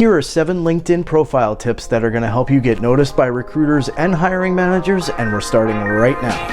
Here are 7 LinkedIn profile tips that are going to help you get noticed by recruiters and hiring managers, and we're starting right now.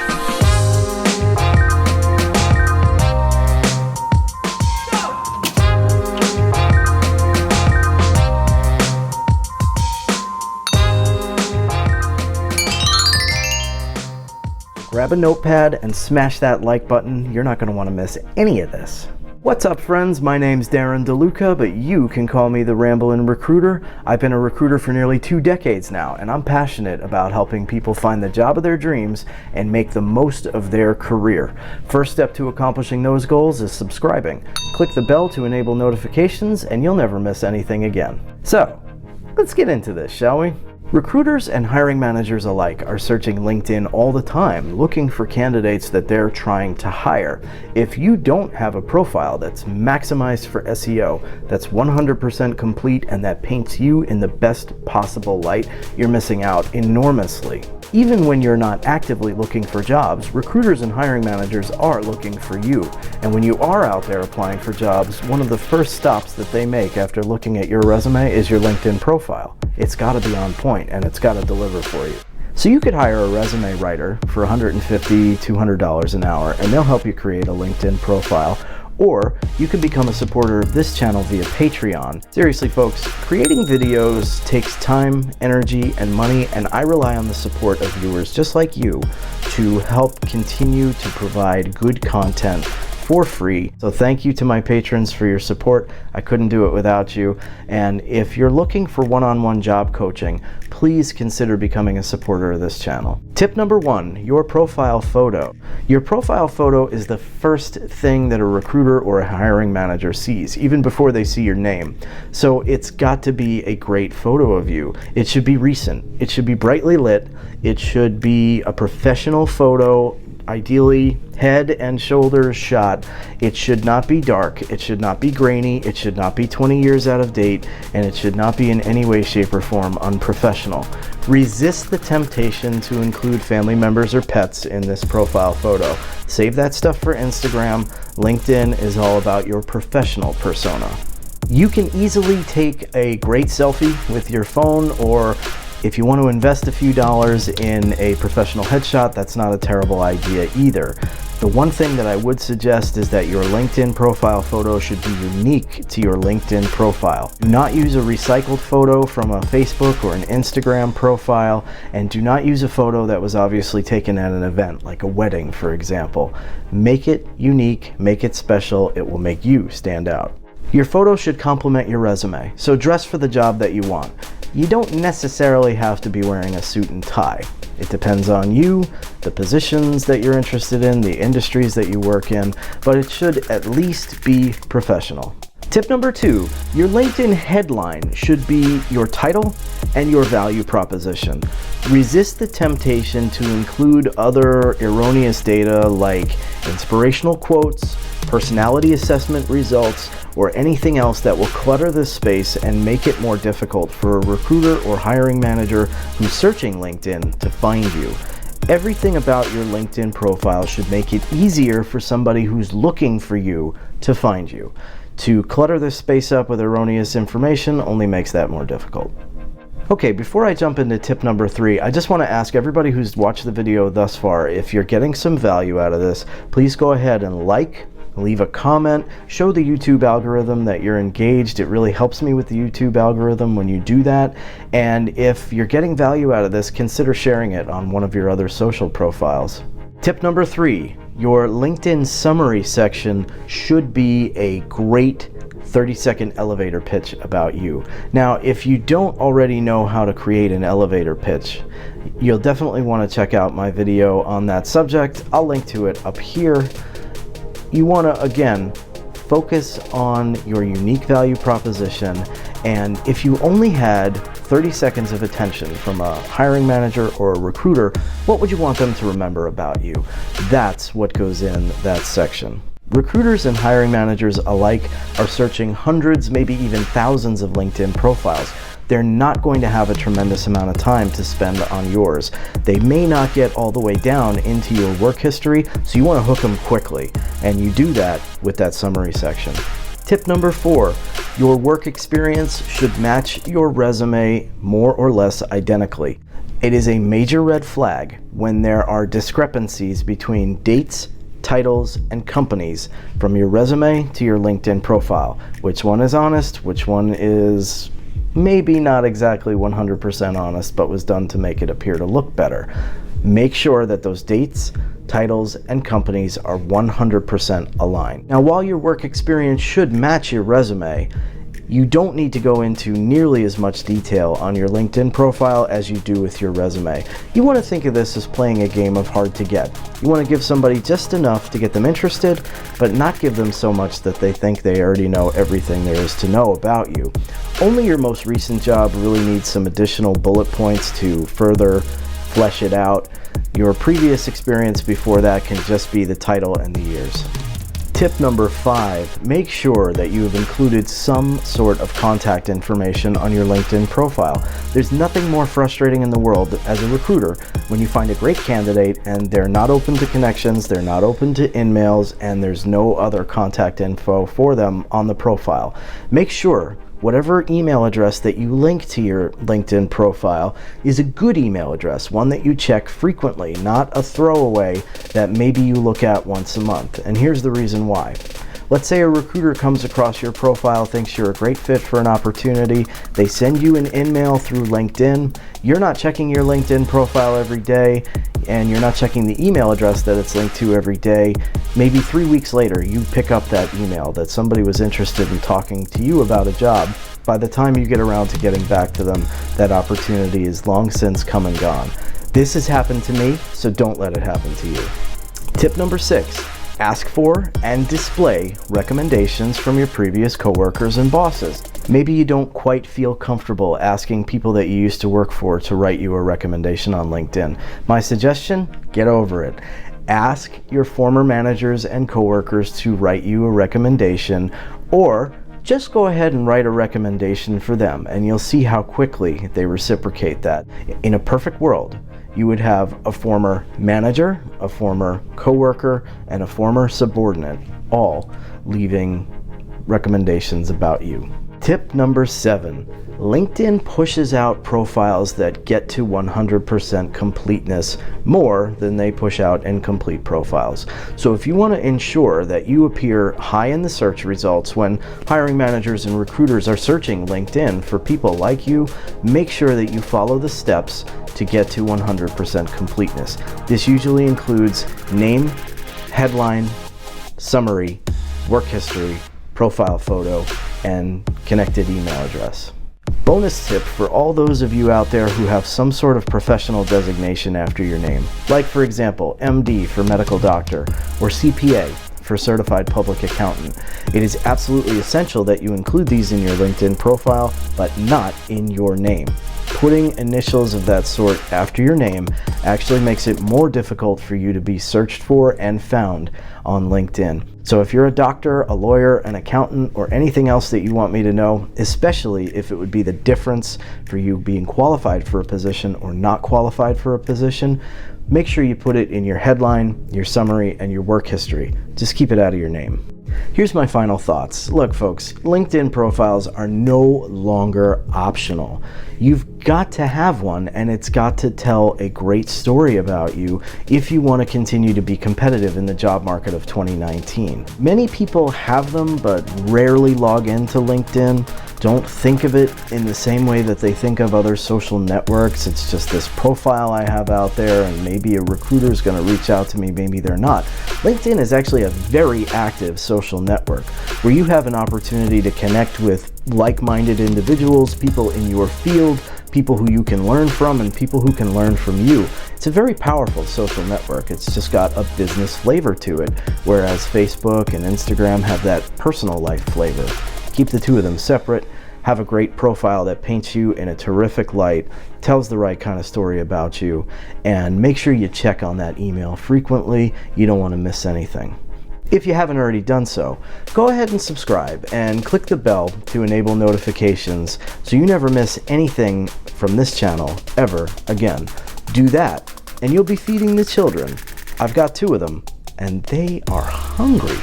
Grab a notepad and smash that like button. You're not going to want to miss any of this. What's up, friends? My name's Darren DeLuca, but you can call me the Ramblin' Recruiter. I've been a recruiter for nearly 2 decades now, and I'm passionate about helping people find the job of their dreams and make the most of their career. First step to accomplishing those goals is subscribing. Click the bell to enable notifications, and you'll never miss anything again. So, let's get into this, shall we? Recruiters and hiring managers alike are searching LinkedIn all the time, looking for candidates that they're trying to hire. If you don't have a profile that's maximized for SEO, that's 100% complete, and that paints you in the best possible light, you're missing out enormously. Even when you're not actively looking for jobs, recruiters and hiring managers are looking for you. And when you are out there applying for jobs, one of the first stops that they make after looking at your resume is your LinkedIn profile. It's got to be on point, and it's got to deliver for you. So you could hire a resume writer for $150, $200 an hour, and they'll help you create a LinkedIn profile. Or you can become a supporter of this channel via Patreon. Seriously, folks, creating videos takes time, energy, and money, and I rely on the support of viewers just like you to help continue to provide good content for free. So thank you to my patrons for your support. I couldn't do it without you. And if you're looking for one-on-one job coaching, please consider becoming a supporter of this channel. Tip number 1, your profile photo. Your profile photo is the first thing that a recruiter or a hiring manager sees, even before they see your name. So it's got to be a great photo of you. It should be recent. It should be brightly lit. It should be a professional photo, ideally head and shoulders shot. It should not be dark, it should not be grainy, it should not be 20 years out of date, and it should not be in any way, shape, or form unprofessional. Resist the temptation to include family members or pets in this profile photo. Save that stuff for Instagram. LinkedIn is all about your professional persona. You can easily take a great selfie with your phone, or if you want to invest a few dollars in a professional headshot, that's not a terrible idea either. The one thing that I would suggest is that your LinkedIn profile photo should be unique to your LinkedIn profile. Do not use a recycled photo from a Facebook or an Instagram profile, and do not use a photo that was obviously taken at an event, like a wedding, for example. Make it unique, make it special, it will make you stand out. Your photo should complement your resume, so dress for the job that you want. You don't necessarily have to be wearing a suit and tie. It depends on you, the positions that you're interested in, the industries that you work in, but it should at least be professional. Tip number 2, your LinkedIn headline should be your title and your value proposition. Resist the temptation to include other erroneous data like inspirational quotes, personality assessment results, or anything else that will clutter this space and make it more difficult for a recruiter or hiring manager who's searching LinkedIn to find you. Everything about your LinkedIn profile should make it easier for somebody who's looking for you to find you. To clutter this space up with erroneous information only makes that more difficult. Okay, before I jump into tip number 3, I just want to ask everybody who's watched the video thus far, if you're getting some value out of this, please go ahead and leave a comment, show the YouTube algorithm that you're engaged. It really helps me with the YouTube algorithm when you do that. And if you're getting value out of this, consider sharing it on one of your other social profiles. Tip number 3, your LinkedIn summary section should be a great 30-second elevator pitch about you. Now, if you don't already know how to create an elevator pitch, you'll definitely want to check out my video on that subject. I'll link to it up here. You want to, again, focus on your unique value proposition, and if you only had 30 seconds of attention from a hiring manager or a recruiter, what would you want them to remember about you? That's what goes in that section. Recruiters and hiring managers alike are searching hundreds, maybe even thousands of LinkedIn profiles. They're not going to have a tremendous amount of time to spend on yours. They may not get all the way down into your work history, so you want to hook them quickly, and you do that with that summary section. Tip number 4, your work experience should match your resume more or less identically. It is a major red flag when there are discrepancies between dates, titles, and companies from your resume to your LinkedIn profile. Which one is honest? Which one is maybe not exactly 100% honest, but was done to make it appear to look better? Make sure that those dates, titles, and companies are 100% aligned. Now, while your work experience should match your resume, you don't need to go into nearly as much detail on your LinkedIn profile as you do with your resume. You want to think of this as playing a game of hard to get. You want to give somebody just enough to get them interested, but not give them so much that they think they already know everything there is to know about you. Only your most recent job really needs some additional bullet points to further flesh it out. Your previous experience before that can just be the title and the years. Tip number 5, make sure that you have included some sort of contact information on your LinkedIn profile. There's nothing more frustrating in the world as a recruiter when you find a great candidate and they're not open to connections, they're not open to emails, and there's no other contact info for them on the profile. Make sure whatever email address that you link to your LinkedIn profile is a good email address, one that you check frequently, not a throwaway that maybe you look at once a month. And here's the reason why. Let's say a recruiter comes across your profile, thinks you're a great fit for an opportunity, they send you an email through LinkedIn, you're not checking your LinkedIn profile every day, and you're not checking the email address that it's linked to every day. Maybe 3 weeks later, you pick up that email that somebody was interested in talking to you about a job. By the time you get around to getting back to them, that opportunity is long since come and gone. This has happened to me, so don't let it happen to you. Tip number 6. Ask for and display recommendations from your previous coworkers and bosses. Maybe you don't quite feel comfortable asking people that you used to work for to write you a recommendation on LinkedIn. My suggestion? Get over it. Ask your former managers and coworkers to write you a recommendation, or just go ahead and write a recommendation for them, and you'll see how quickly they reciprocate that. In a perfect world, you would have a former manager, a former coworker, and a former subordinate all leaving recommendations about you. Tip number 7. LinkedIn pushes out profiles that get to 100% completeness more than they push out incomplete profiles. So if you want to ensure that you appear high in the search results when hiring managers and recruiters are searching LinkedIn for people like you, make sure that you follow the steps to get to 100% completeness. This usually includes name, headline, summary, work history, profile photo, and connected email address. Bonus tip for all those of you out there who have some sort of professional designation after your name, like for example, MD for medical doctor or CPA for certified public accountant. It is absolutely essential that you include these in your LinkedIn profile, but not in your name. Putting initials of that sort after your name actually makes it more difficult for you to be searched for and found on LinkedIn. So if you're a doctor, a lawyer, an accountant, or anything else that you want me to know, especially if it would be the difference for you being qualified for a position or not qualified for a position, make sure you put it in your headline, your summary, and your work history. Just keep it out of your name. Here's my final thoughts. Look, folks, LinkedIn profiles are no longer optional. You've got to have one, and it's got to tell a great story about you if you want to continue to be competitive in the job market of 2019. Many people have them, but rarely log into LinkedIn. Don't think of it in the same way that they think of other social networks. It's just this profile I have out there, and maybe a recruiter is going to reach out to me, maybe they're not. LinkedIn is actually a very active social network where you have an opportunity to connect with like-minded individuals, people in your field, people who you can learn from, and people who can learn from you. It's a very powerful social network. It's just got a business flavor to it, whereas Facebook and Instagram have that personal life flavor. Keep the two of them separate. Have a great profile that paints you in a terrific light, tells the right kind of story about you, and make sure you check on that email frequently. You don't want to miss anything. If you haven't already done so, go ahead and subscribe and click the bell to enable notifications so you never miss anything from this channel ever again. Do that, and you'll be feeding the children. I've got 2 of them, and they are hungry.